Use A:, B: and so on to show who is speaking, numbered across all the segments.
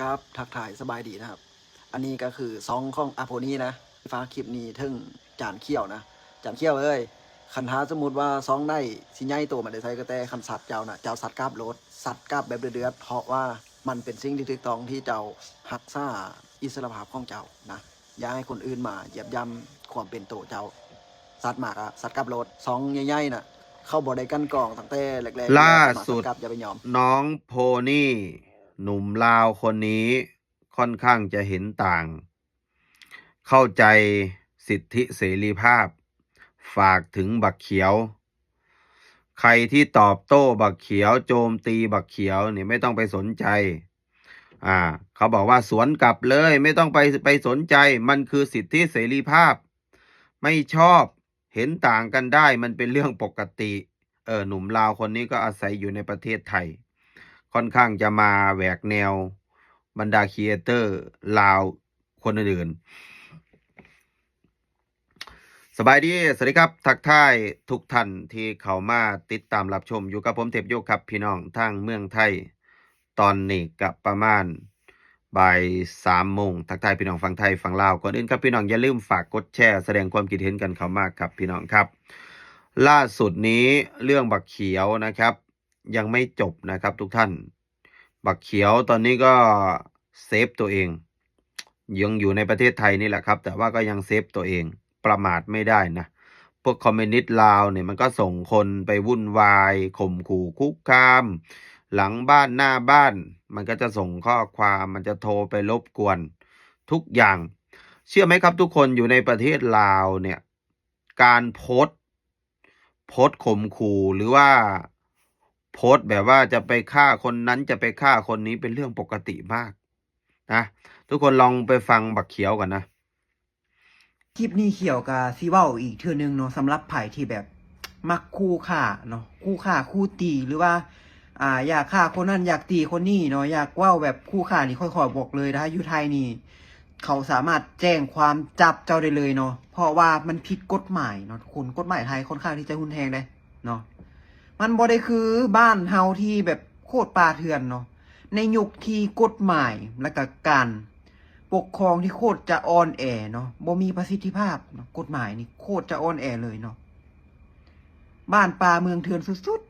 A: ครับทักทายสบายดีนะครับอันนี้ก็คือซองของอาโพนี่นะฟ้าคลิปนี้ถึงจานเขี้ยวนะจานเขี้ยวเอ้ยคันท้าสมมติว่าซองได้สิใหญ่โตมันได้ใช้ก็แต่คันสัตว์เจ้าน่ะเจ้าสัตว์กราบรถสัตว์กราบแบบเดือดเพราะว่ามันเป็นสิ่งที่ถูกต้องที่เจ้ารักษาอิสรภาพของเจ้านะอย่าให้คนอื่นมาเหยียบย่ำความเป็นโตเจ้าสัตว์หมากอะสัตว์กราบรถซองใหญ่ๆน่ะเข้าบ่ได้กันกองตั้งแต่แรกๆอยู่
B: ล่า
A: แล้วสมาสัต
B: สุด
A: ว์กราบอย่าไปยอม
B: น้องโพนี่หนุ่มลาวคนนี้ค่อนข้างจะเห็นต่าง เข้าใจสิทธิเสรีภาพ ฝากถึงบักเขียว ใครที่ตอบโต้บักเขียวโจมตีบักเขียวเนี่ยไม่ต้องไปสนใจเขาบอกว่าสวนกลับเลยไม่ต้องไปสนใจมันคือสิทธิเสรีภาพ ไม่ชอบเห็นต่างกันได้มันเป็นเรื่องปกติหนุ่มลาวคนนี้ก็อาศัยอยู่ในประเทศไทยค่อนข้างจะมาแหวกแนวบรรดาครีเอเตอร์ลาวคนอื่นสบายดีสวัสดีครับทักทายทุกท่านที่เข้ามาติดตามรับชมอยู่กับผมเทพโยกครับพี่น้องทางเมืองไทยตอนนี้กับประมาณบ่าย3 โมงทักทายพี่น้องฝั่งไทยฝั่งลาวก่อนอื่นครับพี่น้องอย่าลืมฝากกดแชร์แสดงความคิดเห็นกันเข้ามาครับพี่น้องครับล่าสุดนี้เรื่องบักเขียวนะครับยังไม่จบนะครับทุกท่านบักเขียวตอนนี้ก็เซฟตัวเองยังอยู่ในประเทศไทยนี่แหละครับแต่ว่าก็ยังเซฟตัวเองประมาทไม่ได้นะพวกคอมมิวนิสต์ลาวเนี่ยมันก็ส่งคนไปวุ่นวายข่มขู่คุกคามหลังบ้านหน้าบ้านมันก็จะส่งข้อความมันจะโทรไปรบกวนทุกอย่างเชื่อไหมครับทุกคนอยู่ในประเทศลาวเนี่ยการโพสต์ข่มขู่หรือว่าโพสต์แบบว่าจะไปฆ่าคนนั้นจะไปฆ่าคนนี้เป็นเรื่องปกติมากนะทุกคนลองไปฟังบักเขียวกันนะ
C: คลิปนี้เขียวกับซีเว้าอีกเทื่อนึงเนาะสำหรับไผ่ที่แบบมักคู่ฆ่าเนาะคู่ฆ่าคู่ตีหรือว่าอยากฆ่าคนนั้นอยากตีคนนี้เนาะอยากเว้าแบบคู่ฆ่านี่ค่อยๆบอกเลยนะอยู่ไทยนี่เขาสามารถแจ้งความจับเจ้าได้เลยเนาะเพราะว่ามันผิดกฎหมายเนาะคุณกฎหมายไทยค่อนข้างที่จะรุนแรงเลยเนาะมันบ่ได้คือบ้านเฮาที่แบบโคตรป่าเถื่อนเนาะในยุคที่กฎหมายและก็การปกครองที่โคตรจะอ่อนแอเนาะบ่มีประสิทธิภาพเนาะกฎหมายนี่โคตรจะอ่อนแอเลยเนาะบ้านป่าเมืองเถื่อนสุด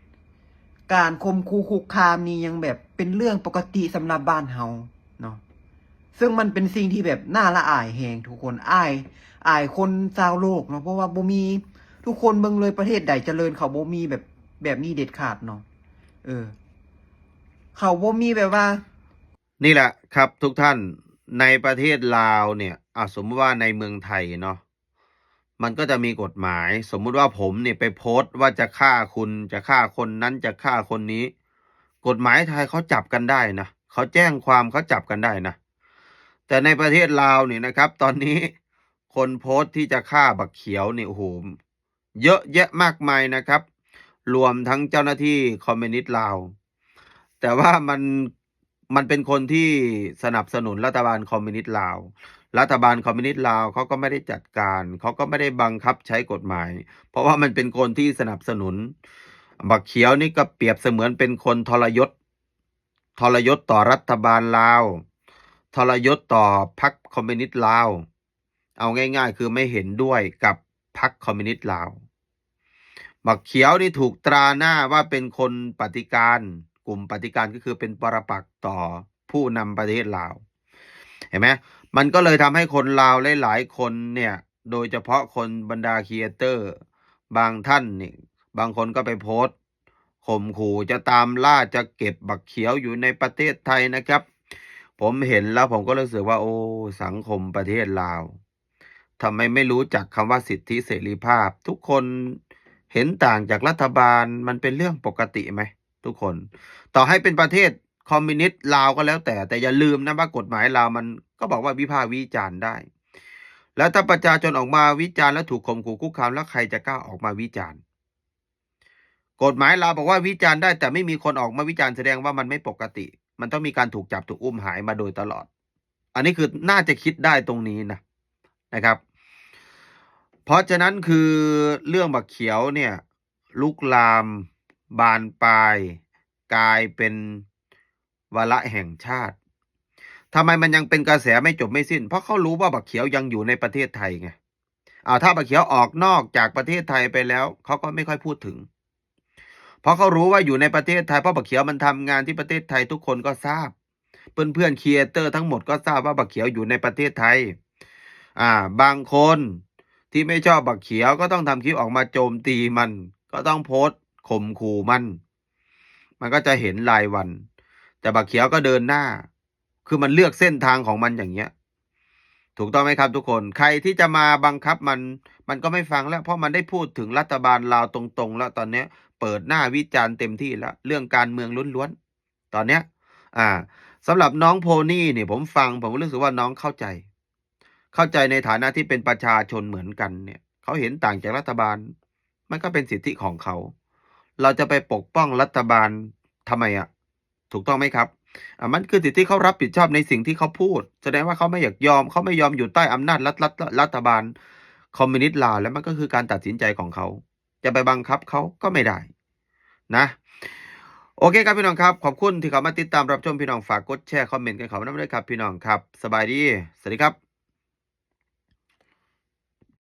C: ๆการข่มขู่คุกคามนี่ยังแบบเป็นเรื่องปกติสำหรับบ้านเฮาเนาะซึ่งมันเป็นสิ่งที่แบบน่าละอายแฮงทุกคนอายคนชาวโลกเนาะเพราะว่าบ่มีทุกคนเบิ่งเลยประเทศใดเจริญเขาบ่มีแบบนี้เด็ดขาดเนาะเขาบ่มีแบบว่า
B: นี่แหละครับทุกท่านในประเทศลาวเนี่ยสมมติว่าในเมืองไทยเนาะมันก็จะมีกฎหมายสมมุติว่าผมเนี่ยไปโพสต์ว่าจะฆ่าคุณจะฆ่าคนนั้นจะฆ่าคนนี้กฎหมายไทยเขาจับกันได้นะเขาแจ้งความเขาจับกันได้นะแต่ในประเทศลาวเนี่ยนะครับตอนนี้คนโพสต์ที่จะฆ่าบักเขียวเนี่ยโอ้โหเยอะแยะมากมายนะครับรวมทั้งเจ้าหน้าที่คอมมิวนิสต์ลาวแต่ว่ามันเป็นคนที่สนับสนุนรัฐบาลคอมมิวนิสต์ลาวรัฐบาลคอมมิวนิสต์ลาวเขาก็ไม่ได้จัดการเขาก็ไม่ได้บังคับใช้กฎหมายเพราะว่ามันเป็นคนที่สนับสนุนบักเขียวนี่ก็เปรียบเสมือนเป็นคนทรยศต่อรัฐบาลลาวทรยศต่อพรรคคอมมิวนิสต์ลาวเอาง่ายๆคือไม่เห็นด้วยกับพรรคคอมมิวนิสต์ลาวบักเขียวนี่ถูกตราหน้าว่าเป็นคนปฏิการกลุ่มปฏิการก็คือเป็นปรปักษ์ต่อผู้นำประเทศลาวเห็นไหมมันก็เลยทำให้คนลาวหลายๆคนเนี่ยโดยเฉพาะคนบรรดาครีเอเตอร์บางท่านนี่บางคนก็ไปโพสต์ข่มขู่จะตามล่าจะเก็บบักเขียวอยู่ในประเทศไทยนะครับผมเห็นแล้วผมก็รู้สึกว่าโอ้สังคมประเทศลาวทำไมไม่รู้จักคำว่าสิทธิเสรีภาพทุกคนเห็นต่างจากรัฐบาลมันเป็นเรื่องปกติไหมทุกคนต่อให้เป็นประเทศคอมมิวนิสต์ลาวก็แล้วแต่อย่าลืมนะว่ากฎหมายลาวมันก็บอกว่าวิพากษ์วิจารณ์ได้แล้วถ้าประชาชนออกมาวิจารณ์แล้วถูกข่มขู่คุกคามแล้วใครจะกล้าออกมาวิจารณ์กฎหมายลาวบอกว่าวิจารณ์ได้แต่ไม่มีคนออกมาวิจารณ์แสดงว่ามันไม่ปกติมันต้องมีการถูกจับถูกอุ้มหายมาโดยตลอดอันนี้คือน่าจะคิดได้ตรงนี้นะครับเพราะฉะนั้นคือเรื่องบักเขียวเนี่ยลุกลามบานปลายกลายเป็น วาระแห่งชาติทำไมมันยังเป็นกระแสไม่จบไม่สิ้นเพราะเขารู้ว่าบักเขียวยังอยู่ในประเทศไทยไงถ้าบักเขียวออกนอกจากประเทศไทยไปแล้วเขาก็ไม่ค่อยพูดถึงเพราะเขารู้ว่าอยู่ในประเทศไทยเพราะบักเขียวมันทำงานที่ประเทศไทยทุกคนก็ทราบเพื่อนๆครีเอเตอร์ทั้งหมดก็ทราบว่าบักเขียวอยู่ในประเทศไทยบางคนที่ไม่ชอบบักเขียวก็ต้องทำคลิปออกมาโจมตีมันก็ต้องโพสต์ข่มขู่มันก็จะเห็นรายวันแต่บักเขียวก็เดินหน้าคือมันเลือกเส้นทางของมันอย่างเงี้ยถูกต้องไหมครับทุกคนใครที่จะมาบังคับมันก็ไม่ฟังแล้วเพราะมันได้พูดถึงรัฐบาลลาวตรงๆแล้วตอนเนี้ยเปิดหน้าวิจารณ์เต็มที่แล้วเรื่องการเมืองล้วนๆตอนเนี้ยสำหรับน้องโพนี่เนี่ยผมรู้สึกว่าน้องเข้าใจในฐานะที่เป็นประชาชนเหมือนกันเนี่ยเขาเห็นต่างจากรัฐบาลมันก็เป็นสิทธิของเขาเราจะไปปกป้องรัฐบาลทำไมถูกต้องไหมครับมันคือสิทธิเขารับผิดชอบในสิ่งที่เขาพูดแสดงว่าเขาไม่ยอมอยู่ใต้อำนาจรัฐบาลคอมมิวนิสต์ลาวแล้วมันก็คือการตัดสินใจของเขาจะไปบังคับเขาก็ไม่ได้นะโอเคครับพี่น้องครับขอบคุณที่เข้ามาติดตามรับชมพี่น้องฝากกดแชร์คอมเมนต์กันเขามาด้วยครับพี่น้องครับสบายดีสวัสดีครับ